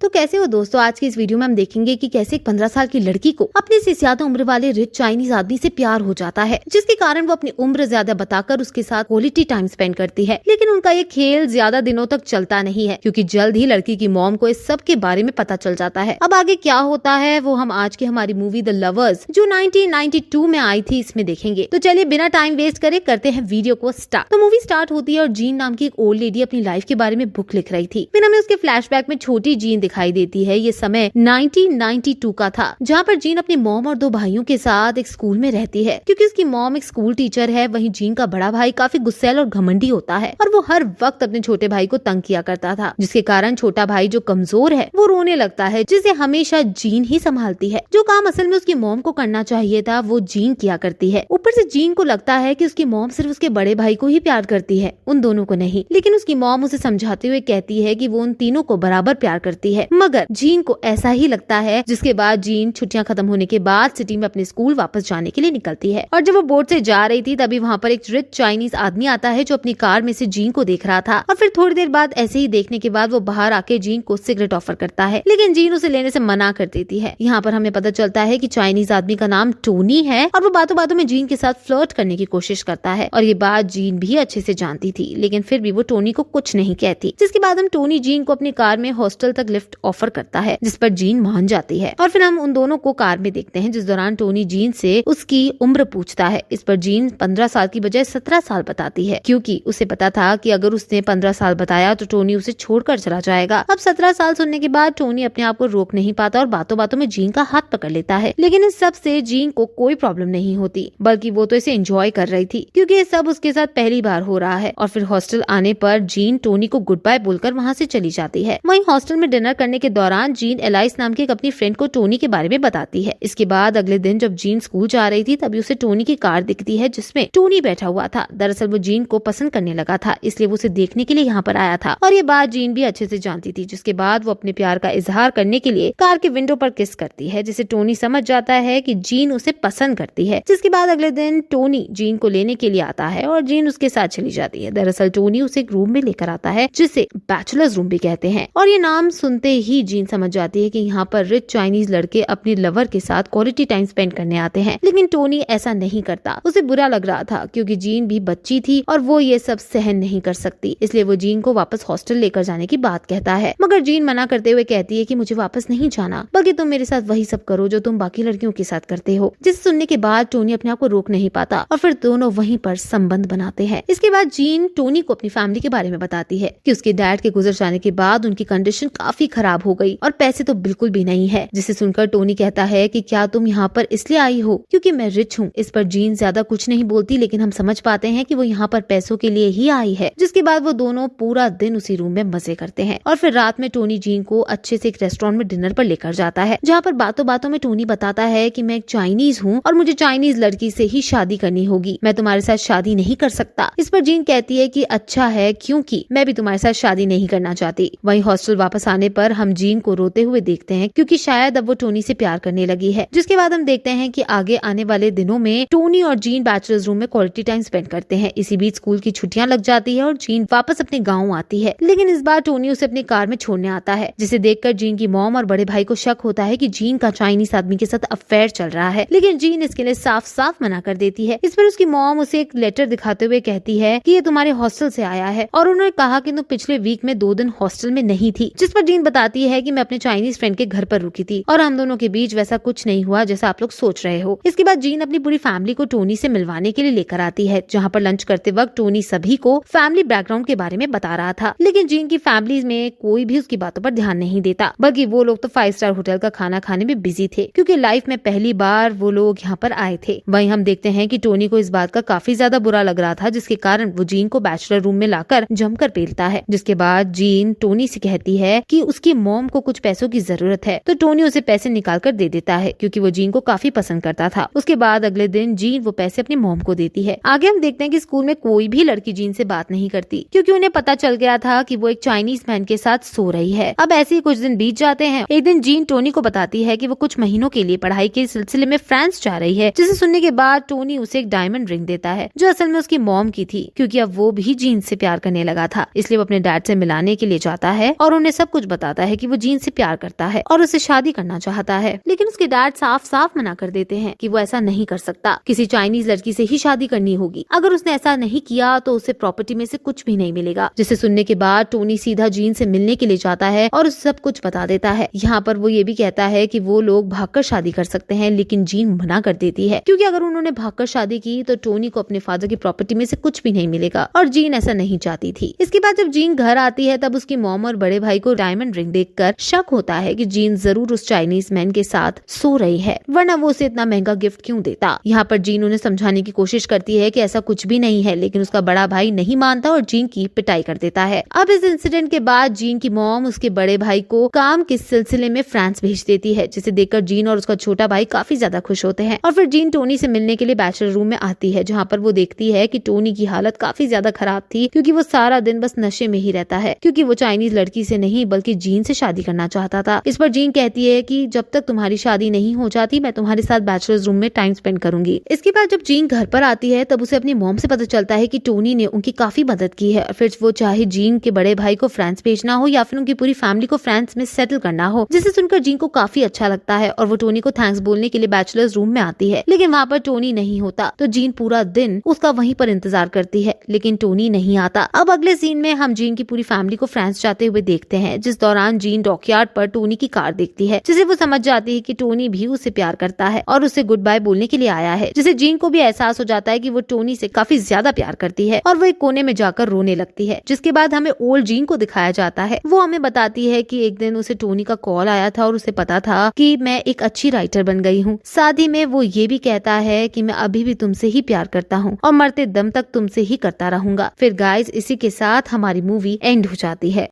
तो कैसे हो दोस्तों, आज की इस वीडियो में हम देखेंगे कि कैसे एक 15 साल की लड़की को अपने से ज्यादा उम्र वाले रिच चाइनीज आदमी से प्यार हो जाता है, जिसके कारण वो अपनी उम्र ज्यादा बताकर उसके साथ क्वालिटी टाइम स्पेंड करती है। लेकिन उनका ये खेल ज्यादा दिनों तक चलता नहीं है, क्योंकि जल्द ही लड़की की मॉम को इस सब के बारे में पता चल जाता है। अब आगे क्या होता है वो हम आज की हमारी मूवी द लवर्स जो 1992 में आई थी इसमें देखेंगे। तो चलिए बिना टाइम वेस्ट करे करते हैं वीडियो को स्टार्ट। तो मूवी स्टार्ट होती है और जीन नाम की एक ओल्ड लेडी अपनी लाइफ के बारे में बुक लिख रही थी। फिर हमें उसके फ्लैशबैक में छोटी जीन दिखाई देती है। ये समय 1992 का था, जहाँ पर जीन अपनी मॉम और दो भाइयों के साथ एक स्कूल में रहती है। क्योंकि उसकी मॉम एक स्कूल टीचर है, वहीं जीन का बड़ा भाई काफी गुस्सैल और घमंडी होता है और वो हर वक्त अपने छोटे भाई को तंग किया करता था, जिसके कारण छोटा भाई जो कमजोर है वो रोने लगता है, जिसे हमेशा जीन ही संभालती है। जो काम असल में उसकी मॉम को करना चाहिए था वो जीन किया करती है। ऊपर से जीन को लगता है कि उसकी मॉम सिर्फ उसके बड़े भाई को ही प्यार करती है, उन दोनों को नहीं। लेकिन उसकी मॉम उसे समझाते हुए कहती है कि वो उन तीनों को बराबर प्यार करती है। मगर जीन को ऐसा ही लगता है, जिसके बाद जीन छुट्टियां खत्म होने के बाद सिटी में अपने स्कूल वापस जाने के लिए निकलती है। और जब वो बोट से जा रही थी तभी वहाँ पर एक रिच चाइनीज आदमी आता है जो अपनी कार में से जीन को देख रहा था। और फिर थोड़ी देर बाद ऐसे ही देखने के बाद वो बाहर आके जीन को सिगरेट ऑफर करता है, लेकिन जीन उसे लेने से मना कर देती है। यहाँ पर हमें पता चलता है कि चाइनीज आदमी का नाम टोनी है और वो बातों बातों में जीन के साथ फ्लर्ट करने की कोशिश करता है। और ये बात जीन भी अच्छे से जानती थी, लेकिन फिर भी वो टोनी को कुछ नहीं कहती। जिसके बाद हम टोनी जीन को अपनी कार में हॉस्टल तक लिफ्ट ऑफर करता है, जिस पर जीन मान जाती है। और फिर हम उन दोनों को कार में देखते हैं, जिस दौरान टोनी जीन से उसकी उम्र पूछता है। इस पर जीन 15 साल की बजाय 17 साल बताती है, क्योंकि उसे पता था कि अगर उसने 15 साल बताया तो टोनी उसे छोड़कर चला जाएगा। अब 17 साल सुनने के बाद टोनी अपने आप को रोक नहीं पाता और बातों बातों में जीन का हाथ पकड़ लेता है। लेकिन इस सब से जीन को कोई प्रॉब्लम नहीं होती, बल्कि वो तो इसे एंजॉय कर रही थी, क्योंकि ये सब उसके साथ पहली बार हो रहा है। और फिर हॉस्टल आने पर जीन टोनी को गुड बाय बोलकर वहाँ से चली जाती है। वहीं हॉस्टल में डिनर करने के दौरान जीन एलाइस नाम की एक अपनी फ्रेंड को टोनी के बारे में बताती है। इसके बाद अगले दिन जब जीन स्कूल जा रही थी तभी उसे टोनी की कार दिखती है, जिसमें टोनी बैठा हुआ था। दरअसल वो जीन को पसंद करने लगा था, इसलिए वो उसे देखने के लिए यहाँ पर आया था। और ये बात जीन भी अच्छे से जानती थी, जिसके बाद वो अपने प्यार का इजहार करने के लिए कार के विंडो पर किस करती है, जिसे टोनी समझ जाता है कि जीन उसे पसंद करती है। जिसके बाद अगले दिन टोनी जीन को लेने के लिए आता है और जीन उसके साथ चली जाती है। दरअसल टोनी उसे एक रूम में लेकर आता है, जिसे बैचलर्स रूम भी कहते हैं। और ये नाम सुनते ही जीन समझ जाती है कि यहाँ पर रिच चाइनीज लड़के अपने लवर के साथ क्वालिटी टाइम स्पेंड करने आते हैं। लेकिन टोनी ऐसा नहीं करता, उसे बुरा लग रहा था, क्योंकि जीन भी बच्ची थी और वो ये सब सहन नहीं कर सकती। इसलिए वो जीन को वापस हॉस्टल लेकर जाने की बात कहता है, मगर जीन मना करते हुए कहती है कि मुझे वापस नहीं जाना, बल्कि तुम मेरे साथ वही सब करो जो तुम बाकी लड़कियों के साथ करते हो। जिसे सुनने के बाद टोनी अपने आप को रोक नहीं पाता और फिर दोनों वहीं पर संबंध बनाते हैं। इसके बाद जीन टोनी को अपनी फैमिली के बारे में बताती है कि उसके डैड के गुजर जाने के बाद उनकी कंडीशन काफी खराब हो गई और पैसे तो बिल्कुल भी नहीं है। जिसे सुनकर टोनी कहता है कि क्या तुम यहाँ पर इसलिए आई हो क्योंकि मैं रिच हूँ। इस पर जीन ज्यादा कुछ नहीं बोलती, लेकिन हम समझ पाते हैं कि वो यहाँ पर पैसों के लिए ही आई है। जिसके बाद वो दोनों पूरा दिन उसी रूम में मजे करते हैं। और फिर रात में टोनी जीन को अच्छे से एक रेस्टोरेंट में डिनर पर लेकर जाता है, जहाँ पर बातों बातों में टोनी बताता है कि मैं एक चाइनीज हूँ और मुझे चाइनीज लड़की से ही शादी करनी होगी, मैं तुम्हारे साथ शादी नहीं कर सकता। इस पर जीन कहती है कि अच्छा है, क्योंकि मैं भी तुम्हारे साथ शादी नहीं करना चाहती। वहीं हॉस्टल वापस आने पर हम जीन को रोते हुए देखते हैं, क्योंकि शायद अब वो टोनी से प्यार करने लगी है। जिसके बाद हम देखते हैं कि आगे आने वाले दिनों में टोनी और जीन बैचलर्स रूम में क्वालिटी टाइम स्पेंड करते हैं। इसी बीच स्कूल की छुट्टियां लग जाती है और जीन वापस अपने गाँव आती है। लेकिन इस बार टोनी उसे अपनी कार में छोड़ने आता है, जिसे देखकर जीन की मॉम और बड़े भाई को शक होता है कि जीन का चाइनीज आदमी के साथ अफेयर चल रहा है। लेकिन जीन इसके लिए साफ साफ मना कर देती है। इस पर उसकी मॉम उसे एक लेटर दिखाते हुए कहती है कि ये तुम्हारे हॉस्टल से आया है और उन्होंने कहा कि तुम पिछले वीक में 2 दिन हॉस्टल में नहीं थी। जिस पर जीन बताती है कि मैं अपने चाइनीज फ्रेंड के घर पर रुकी थी और हम दोनों के बीच वैसा कुछ नहीं हुआ जैसा आप लोग सोच रहे हो। इसके बाद जीन अपनी पूरी फैमिली को टोनी से मिलवाने के लिए लेकर आती है, जहाँ पर लंच करते वक्त टोनी सभी को फैमिली बैकग्राउंड के बारे में बता रहा था। लेकिन जीन की फैमिली में कोई भी उसकी बातों पर ध्यान नहीं देता, बल्कि वो लोग तो 5 स्टार होटल का खाना खाने में बिजी थे, क्योंकि लाइफ में पहली बार वो लोग यहाँ पर आए थे। वहीं हम देखते हैं कि टोनी को इस बात का काफी ज्यादा बुरा लग रहा था, जिसके कारण वो जीन को बैचलर रूम में लाकर जमकर पेलता है। जिसके बाद जीन टोनी से कहती है कि उसकी मॉम को कुछ पैसों की जरूरत है, तो टोनी उसे पैसे निकाल कर दे देता है, क्योंकि वो जीन को काफी पसंद करता था। उसके बाद अगले दिन जीन वो पैसे अपनी मॉम को देती है। आगे हम देखते हैं कि स्कूल में कोई भी लड़की जीन से बात नहीं करती, क्योंकि उन्हें पता चल गया था कि वो एक चाइनीज मैन के साथ सो रही है। अब ऐसे ही कुछ दिन बीत जाते हैं। एक दिन जीन टोनी को बताती है कि वो कुछ महीनों के लिए पढ़ाई के सिलसिले में फ्रांस जा रही है, जिसे सुनने के बाद टोनी उसे एक डायमंड रिंग देता है, जो असल में उसकी मॉम की थी, क्योंकि अब वो भी जीन से प्यार करने लगा था। इसलिए वो अपने डैड से मिलाने के लिए जाता है और उन्हें सब कुछ बताता जाता है कि वो जीन से प्यार करता है और उससे शादी करना चाहता है, लेकिन उसके डैड साफ साफ मना कर देते हैं कि वो ऐसा नहीं कर सकता, किसी चाइनीज लड़की से ही शादी करनी होगी। अगर उसने ऐसा नहीं किया तो उसे प्रॉपर्टी में से कुछ भी नहीं मिलेगा। जिसे सुनने के बाद टोनी सीधा जीन से मिलने के लिए जाता है और उसे सब कुछ बता देता है। यहाँ पर वो ये भी कहता है कि वो लोग भागकर शादी कर सकते हैं, लेकिन जीन मना कर देती है क्योंकि अगर उन्होंने भागकर शादी की तो टोनी को अपने फादर की प्रॉपर्टी में से कुछ भी नहीं मिलेगा और जीन ऐसा नहीं चाहती थी। इसके बाद जब जीन घर आती है तब उसकी मॉम और बड़े भाई को डायमंड रिंग देखकर शक होता है कि जीन जरूर उस चाइनीज मैन के साथ सो रही है, वरना वो उसे इतना महंगा गिफ्ट क्यों देता। यहाँ पर जीन उन्हें समझाने की कोशिश करती है कि ऐसा कुछ भी नहीं है, लेकिन उसका बड़ा भाई नहीं मानता और जीन की पिटाई कर देता है। अब इस इंसिडेंट के बाद जीन की मॉम उसके बड़े भाई को काम के सिलसिले में फ्रांस भेज देती है, जिसे देखकर जीन और उसका छोटा भाई काफी ज्यादा खुश होते हैं। और फिर जीन टोनी से मिलने के लिए बैचलर रूम में आती है, जहाँ पर वो देखती है कि टोनी की हालत काफी ज्यादा खराब थी क्योंकि वो सारा दिन बस नशे में ही रहता है, क्योंकि वो चाइनीज लड़की से नहीं बल्कि जीन से शादी करना चाहता था। इस पर जीन कहती है कि जब तक तुम्हारी शादी नहीं हो जाती मैं तुम्हारे साथ बैचलर्स रूम में टाइम स्पेंड करूंगी। इसके बाद जब जीन घर पर आती है तब उसे अपनी मॉम से पता चलता है कि टोनी ने उनकी काफी मदद की है। फिर वो चाहे जीन के बड़े भाई को फ्रांस भेजना हो या फिर उनकी पूरी फैमिली को फ्रांस में सेटल करना हो, जिसे सुनकर जीन को काफी अच्छा लगता है और वो टोनी को थैंक्स बोलने के लिए बैचलर्स रूम में आती है। लेकिन वहाँ पर टोनी नहीं होता तो जीन पूरा दिन उसका वहीं पर इंतजार करती है, लेकिन टोनी नहीं आता। अब अगले सीन में हम जीन की पूरी फैमिली को फ्रांस जाते हुए देखते हैं, जिस दौरान जीन डॉकयार्ड पर टोनी की कार देखती है, जिसे वो समझ जाती है कि टोनी भी उससे प्यार करता है और उसे गुड बाय बोलने के लिए आया है। जिसे जीन को भी एहसास हो जाता है कि वो टोनी से काफी ज्यादा प्यार करती है और वो एक कोने में जाकर रोने लगती है। जिसके बाद हमें ओल्ड जीन को दिखाया जाता है। वो हमें बताती है कि एक दिन उसे टोनी का कॉल आया था और उसे पता था कि मैं एक अच्छी राइटर बन गई हूँ। साथ ही में वो ये भी कहता है कि मैं अभी भी तुमसे ही प्यार करता हूँ और मरते दम तक तुमसे ही करता रहूंगा। फिर गाइस इसी के साथ हमारी मूवी एंड हो जाती है।